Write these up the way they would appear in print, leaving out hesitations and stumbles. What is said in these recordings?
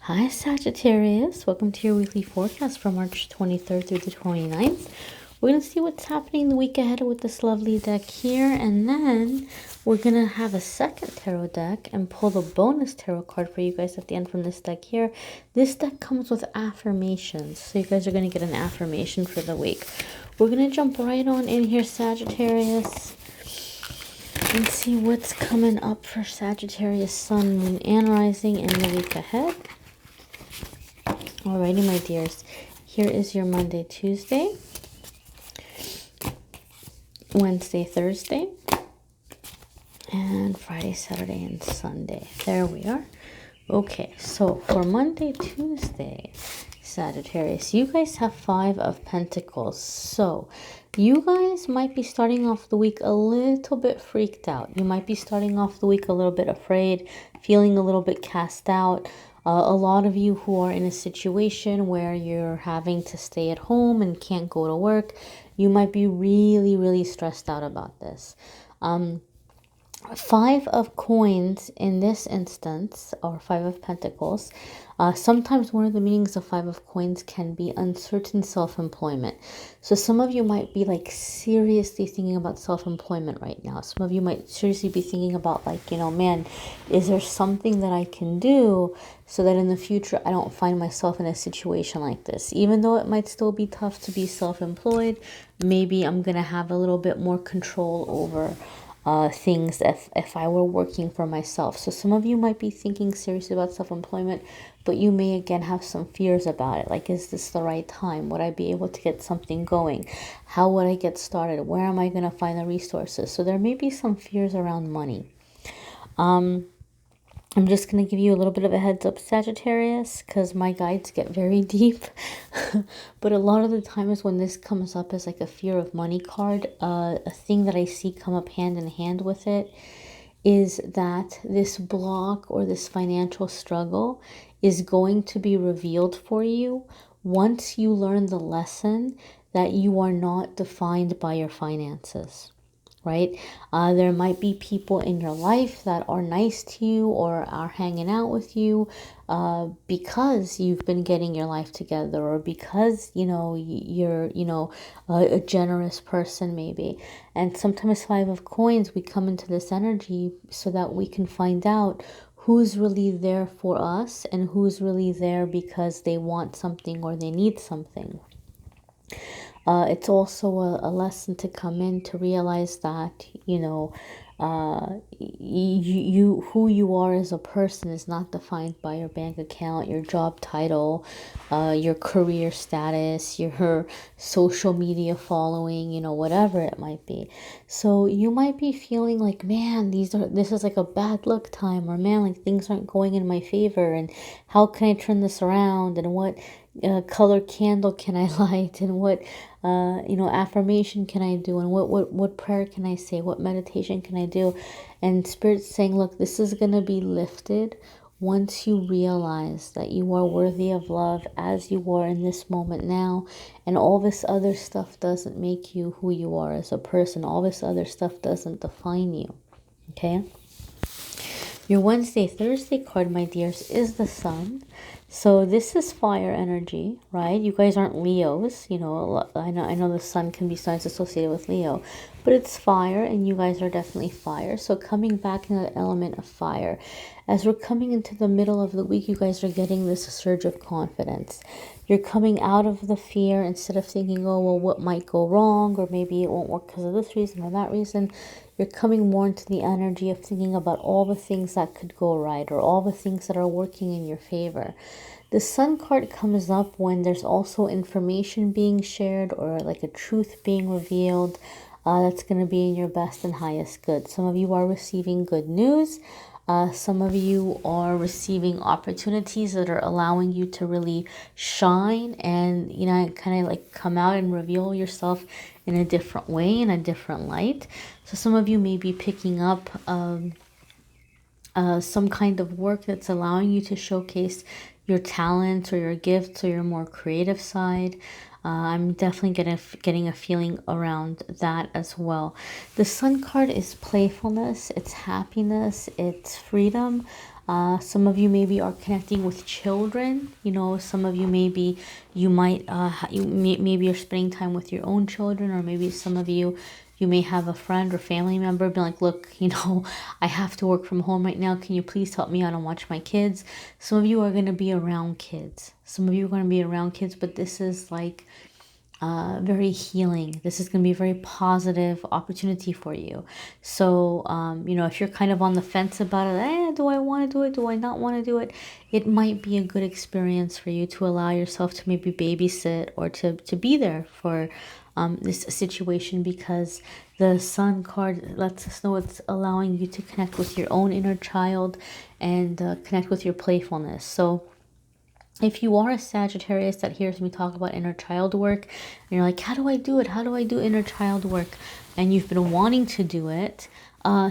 Hi Sagittarius, welcome to your weekly forecast for March 23rd through the 29th. We're going to see what's happening the week ahead with this lovely deck here, and then we're going to have a second tarot deck and pull the bonus tarot card for you guys at the end from this deck here. This deck comes with affirmations, so you guys are going to get an affirmation for the week. We're going to jump right on in here, Sagittarius, and see what's coming up for Sagittarius, Sun, Moon, and Rising in the week ahead. Alrighty, my dears, here is your Monday, Tuesday, Wednesday, Thursday, and Friday, Saturday, and Sunday. There we are. Okay, so for Monday, Tuesday, Sagittarius, you guys have 5 of Pentacles. So you guys might be starting off the week a little bit freaked out. You might be starting off the week a little bit afraid, feeling a little bit cast out. A lot of you who are in a situation where you're having to stay at home and can't go to work, you might be really, really stressed out about this. 5 of coins in this instance, or 5 of pentacles. Sometimes one of the meanings of 5 of coins can be uncertain self-employment. So some of you might be like seriously thinking about self-employment right now. Some of you might seriously be thinking about like, you know, man, is there something that I can do so that in the future I don't find myself in a situation like this? Even though it might still be tough to be self-employed, maybe I'm going to have a little bit more control over things if I were working for myself. So some of you might be thinking seriously about self-employment, but you may again have some fears about it. Like, is this the right time? Would I be able to get something going? How would I get started? Where am I going to find the resources? So there may be some fears around money. I'm just going to give you a little bit of a heads up, Sagittarius, because my guides get very deep. But a lot of the times when this comes up as like a fear of money card, a thing that I see come up hand in hand with it is that this block or this financial struggle is going to be revealed for you once you learn the lesson that you are not defined by your finances. Right? There might be people in your life that are nice to you or are hanging out with you because you've been getting your life together, or because, you know, you're, you know, a generous person maybe. And sometimes 5 of coins, we come into this energy so that we can find out who's really there for us and who's really there because they want something or they need something. It's also a lesson to come in to realize that, you know, who you are as a person is not defined by your bank account, your job title, your career status, your social media following, you know, whatever it might be. So you might be feeling like, man, this is like a bad luck time, or man, like things aren't going in my favor, and how can I turn this around, and what color candle can I light, and what you know, affirmation can I do, and what prayer can I say, what meditation can I do? And Spirit's saying, look, this is going to be lifted once you realize that you are worthy of love as you are in this moment now, and all this other stuff doesn't make you who you are as a person. All this other stuff doesn't define you. Okay? Your Wednesday, Thursday card, my dears, is the Sun. So this is fire energy, right? You guys aren't Leos. You know, I know the Sun can be signs associated with Leo, but it's fire, and you guys are definitely fire. So coming back in the element of fire, as we're coming into the middle of the week, you guys are getting this surge of confidence. You're coming out of the fear instead of thinking, oh, well, what might go wrong, or maybe it won't work because of this reason or that reason. You're coming more into the energy of thinking about all the things that could go right, or all the things that are working in your favor. The Sun card comes up when there's also information being shared, or like a truth being revealed that's going to be in your best and highest good. Some of you are receiving good news. Some of you are receiving opportunities that are allowing you to really shine and, you know, kind of like come out and reveal yourself in a different way, in a different light. So some of you may be picking up some kind of work that's allowing you to showcase your talents or your gifts or your more creative side. I'm definitely getting a feeling around that as well. The Sun card is playfulness, it's happiness, it's freedom. Some of you maybe are connecting with children. You know, some of you maybe maybe you're spending time with your own children, or maybe some of you may have a friend or family member be like, look, you know, I have to work from home right now. Can you please help me out and watch my kids? Some of you are going to be around kids. Some of you are going to be around kids, but this is like very healing. This is going to be a very positive opportunity for you. So, you know, if you're kind of on the fence about it, do I want to do it? Do I not want to do it? It might be a good experience for you to allow yourself to maybe babysit or to be there for this situation, because the Sun card lets us know it's allowing you to connect with your own inner child and connect with your playfulness. So if you are a Sagittarius that hears me talk about inner child work, and you're like, how do I do it? How do I do inner child work? And you've been wanting to do it,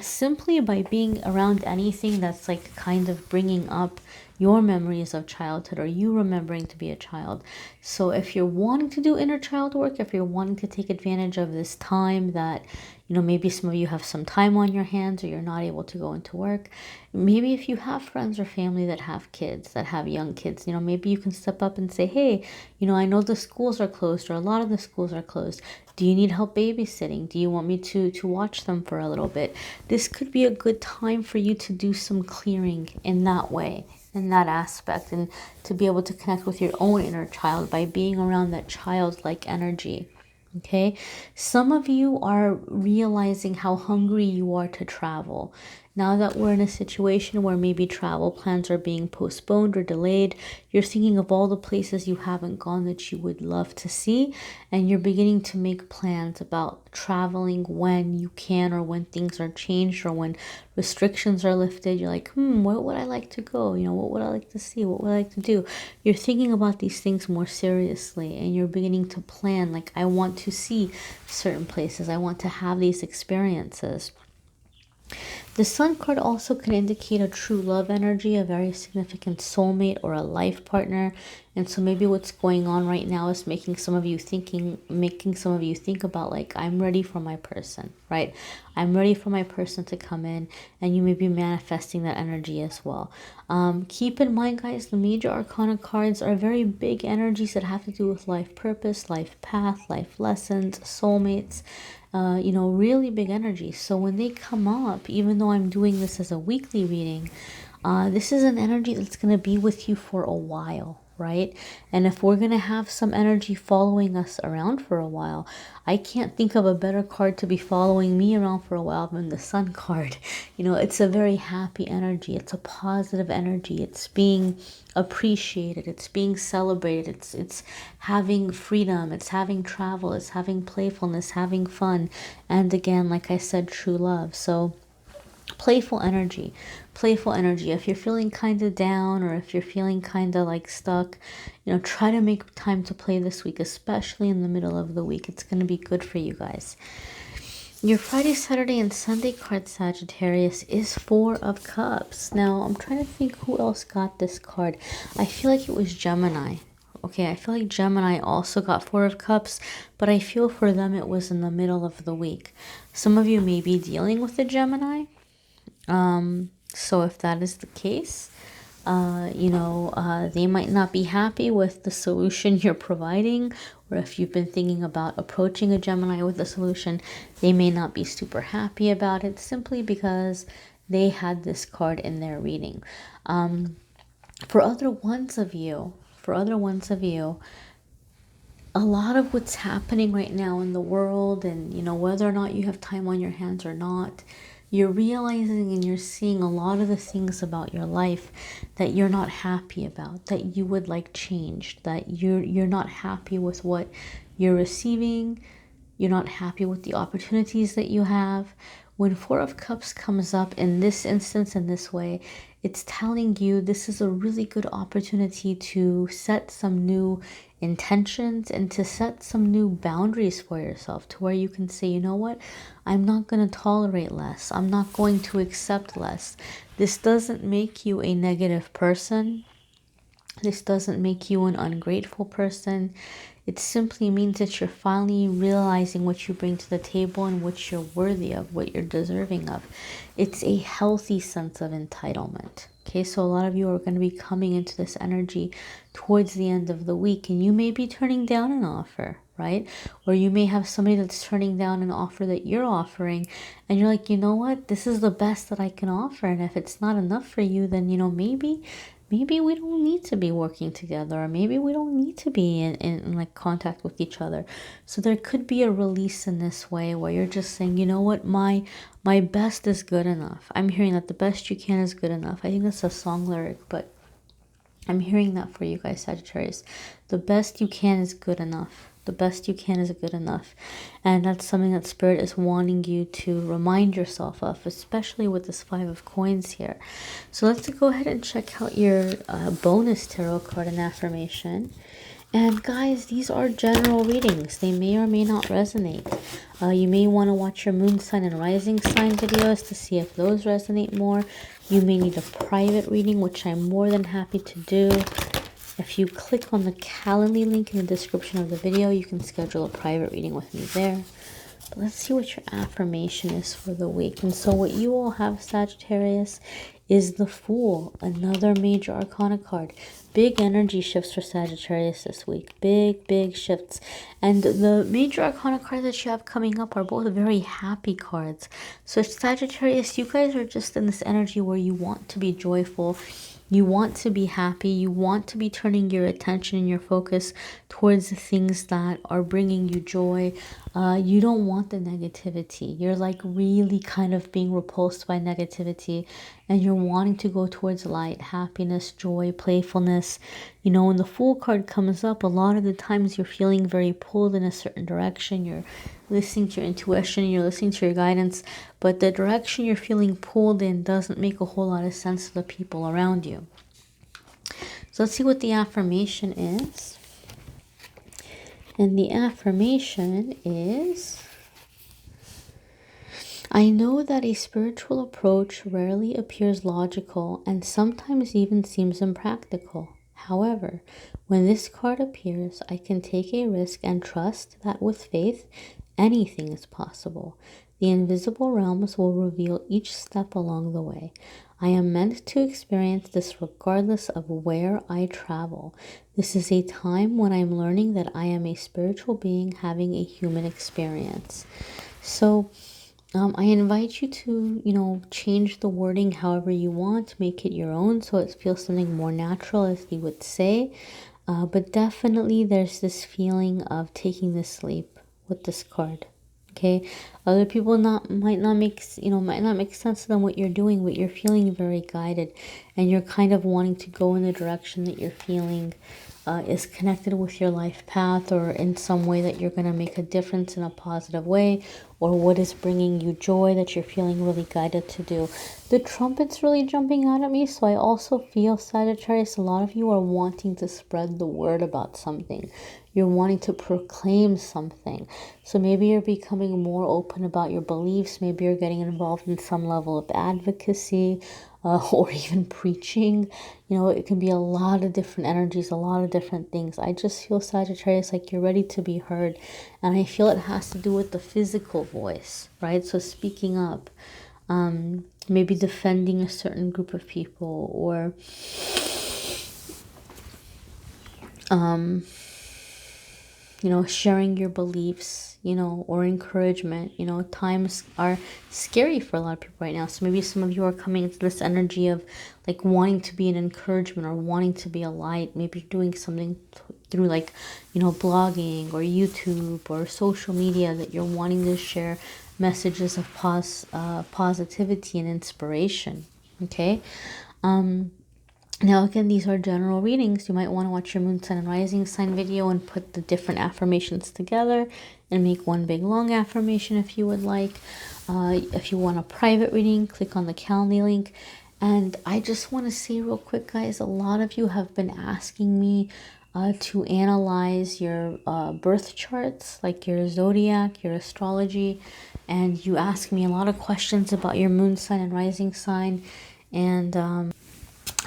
simply by being around anything that's like kind of bringing up your memories of childhood, or you remembering to be a child. So if you're wanting to do inner child work, if you're wanting to take advantage of this time that, you know, maybe some of you have some time on your hands, or you're not able to go into work. Maybe if you have friends or family that have kids, that have young kids, you know, maybe you can step up and say, hey, you know, I know the schools are closed, or a lot of the schools are closed. Do you need help babysitting? Do you want me to watch them for a little bit? This could be a good time for you to do some clearing in that way, in that aspect, and to be able to connect with your own inner child by being around that childlike energy. Okay, some of you are realizing how hungry you are to travel. Now that we're in a situation where maybe travel plans are being postponed or delayed, you're thinking of all the places you haven't gone that you would love to see, and you're beginning to make plans about traveling when you can, or when things are changed, or when restrictions are lifted. You're like, where would I like to go? You know, what would I like to see? What would I like to do? You're thinking about these things more seriously, and you're beginning to plan, like, I want to see certain places. I want to have these experiences. The Sun card also can indicate a true love energy, a very significant soulmate or a life partner. And so maybe what's going on right now is making some of you think about, like, I'm ready for my person, right? I'm ready for my person to come in, and you may be manifesting that energy as well. Keep in mind, guys, the major arcana cards are very big energies that have to do with life purpose, life path, life lessons, soulmates. You know, really big energy. So when they come up, even though I'm doing this as a weekly reading, this is an energy that's going to be with you for a while, right? And if we're going to have some energy following us around for a while, I can't think of a better card to be following me around for a while than the Sun card. You know, it's a very happy energy. It's a positive energy. It's being appreciated. It's being celebrated. It's having freedom. It's having travel. It's having playfulness, having fun. And again, like I said, true love. So playful energy. If you're feeling kind of down, or if you're feeling kind of like stuck, you know, try to make time to play this week, especially in the middle of the week. It's going to be good for you guys. Your Friday, Saturday, and Sunday card, Sagittarius, is Four of Cups. Now, I'm trying to think who else got this card. I feel like it was Gemini. Okay, I feel like Gemini also got Four of Cups, but I feel for them it was in the middle of the week. Some of you may be dealing with a Gemini. So if that is the case, you know, they might not be happy with the solution you're providing, or if you've been thinking about approaching a Gemini with a solution, they may not be super happy about it, simply because they had this card in their reading. For other ones of you, a lot of what's happening right now in the world, and, you know, whether or not you have time on your hands or not, you're realizing and you're seeing a lot of the things about your life that you're not happy about, that you would like changed, that you're not happy with what you're receiving, you're not happy with the opportunities that you have. When Four of Cups comes up in this instance, in this way, it's telling you this is a really good opportunity to set some new intentions and to set some new boundaries for yourself, to where you can say, you know what, I'm not going to tolerate less. I'm not going to accept less. This doesn't make you a negative person. This doesn't make you an ungrateful person. It simply means that you're finally realizing what you bring to the table and what you're worthy of, what you're deserving of. It's a healthy sense of entitlement. Okay, so a lot of you are going to be coming into this energy towards the end of the week, and you may be turning down an offer, right? Or you may have somebody that's turning down an offer that you're offering, and you're like, you know what, this is the best that I can offer. And if it's not enough for you, then, you know, maybe we don't need to be working together, or maybe we don't need to be in like contact with each other. So there could be a release in this way where you're just saying, you know what, my best is good enough. I'm hearing that the best you can is good enough. I think that's a song lyric, but I'm hearing that for you guys, Sagittarius. The best you can is good enough. The best you can is good enough. And that's something that Spirit is wanting you to remind yourself of, especially with this Five of Coins here. So let's go ahead and check out your bonus tarot card and affirmation. And guys, these are general readings. They may or may not resonate. You may want to watch your moon sign and rising sign videos to see if those resonate more. You may need a private reading, which I'm more than happy to do. If you click on the Calendly link in the description of the video, you can schedule a private reading with me there. But let's see what your affirmation is for the week. And so what you all have, Sagittarius, is the Fool, another major arcana card. Big energy shifts for Sagittarius this week. Big shifts. And the major arcana cards that you have coming up are both very happy cards. So Sagittarius, you guys are just in this energy where you want to be joyful. You want to be happy. You want to be turning your attention and your focus towards the things that are bringing you joy. You don't want the negativity. You're like really kind of being repulsed by negativity, and you're wanting to go towards light, happiness, joy, playfulness. You know, when the Fool card comes up, a lot of the times you're feeling very pulled in a certain direction. You're listening to your intuition, you're listening to your guidance, but the direction you're feeling pulled in doesn't make a whole lot of sense to the people around you. So let's see what the affirmation is. And the affirmation is, I know that a spiritual approach rarely appears logical and sometimes even seems impractical. However, when this card appears, I can take a risk and trust that with faith, anything is possible. The invisible realms will reveal each step along the way. I am meant to experience this regardless of where I travel. This is a time when I'm learning that I am a spiritual being having a human experience. So I invite you to, you know, change the wording however you want, make it your own so it feels something more natural, as you would say. But definitely there's this feeling of taking this leap with this card. Okay, other people might not make sense to them what you're doing, but you're feeling very guided, and you're kind of wanting to go in the direction that you're feeling is connected with your life path, or in some way that you're going to make a difference in a positive way, or what is bringing you joy that you're feeling really guided to do. The trumpet's really jumping out at me, so I also feel, Sagittarius, a lot of you are wanting to spread the word about something. You're wanting to proclaim something. So maybe you're becoming more open about your beliefs. Maybe you're getting involved in some level of advocacy, or even preaching. You know, it can be a lot of different energies, a lot of different things. I just feel, Sagittarius, like you're ready to be heard. And I feel it has to do with the physical voice, right? So speaking up, maybe defending a certain group of people, or you know, sharing your beliefs, you know, or encouragement. You know, times are scary for a lot of people right now. So maybe some of you are coming into this energy of like wanting to be an encouragement or wanting to be a light. Maybe you're doing something through like, you know, blogging or YouTube or social media that you're wanting to share messages of positivity and inspiration. Okay. Now, again, these are general readings. You might want to watch your moon, sun, and rising sign video and put the different affirmations together and make one big long affirmation if you would like. If you want a private reading, click on the Calendly link. And I just want to say real quick, guys, a lot of you have been asking me to analyze your birth charts, like your zodiac, your astrology. And you ask me a lot of questions about your moon, sun, and rising sign. And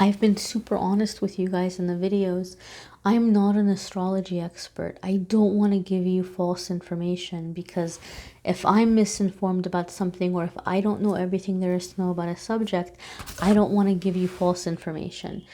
I've been super honest with you guys in the videos. I'm not an astrology expert. I don't want to give you false information, because if I'm misinformed about something, or if I don't know everything there is to know about a subject, I don't want to give you false information.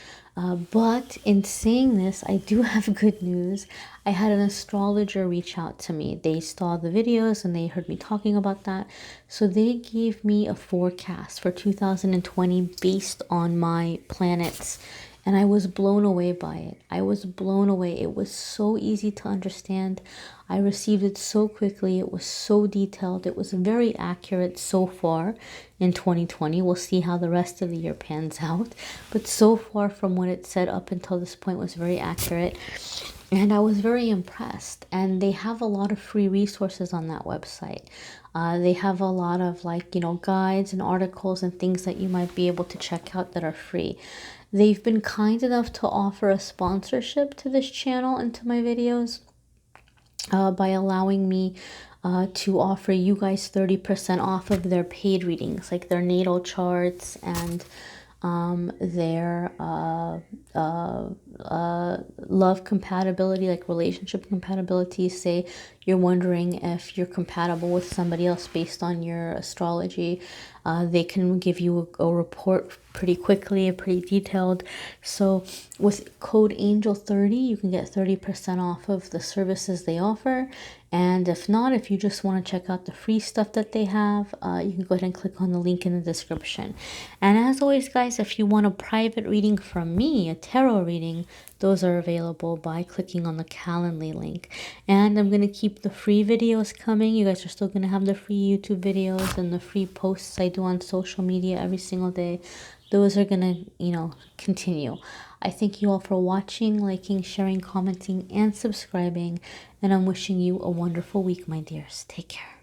But in saying this, I do have good news. I had an astrologer reach out to me. They saw the videos and they heard me talking about that. So they gave me a forecast for 2020 based on my planets. And I was blown away by it. I was blown away. It was so easy to understand. I received it so quickly. It was so detailed. It was very accurate so far in 2020. We'll see how the rest of the year pans out. But so far from what it said up until this point was very accurate. And I was very impressed. And they have a lot of free resources on that website. They have a lot of, like, you know, guides and articles and things that you might be able to check out that are free. They've been kind enough to offer a sponsorship to this channel and to my videos by allowing me to offer you guys 30% off of their paid readings, like their natal charts and their love compatibility, like relationship compatibility. Say you're wondering if you're compatible with somebody else based on your astrology, they can give you a report pretty quickly, pretty detailed. So with code ANGEL30, you can get 30% off of the services they offer. And if not, if you just want to check out the free stuff that they have, you can go ahead and click on the link in the description. And as always, guys, if you want a private reading from me, a tarot reading, those are available by clicking on the Calendly link. And I'm going to keep the free videos coming. You guys are still going to have the free YouTube videos and the free posts I do on social media every single day. Those are going to, you know, continue. I thank you all for watching, liking, sharing, commenting, and subscribing. And I'm wishing you a wonderful week, my dears. Take care.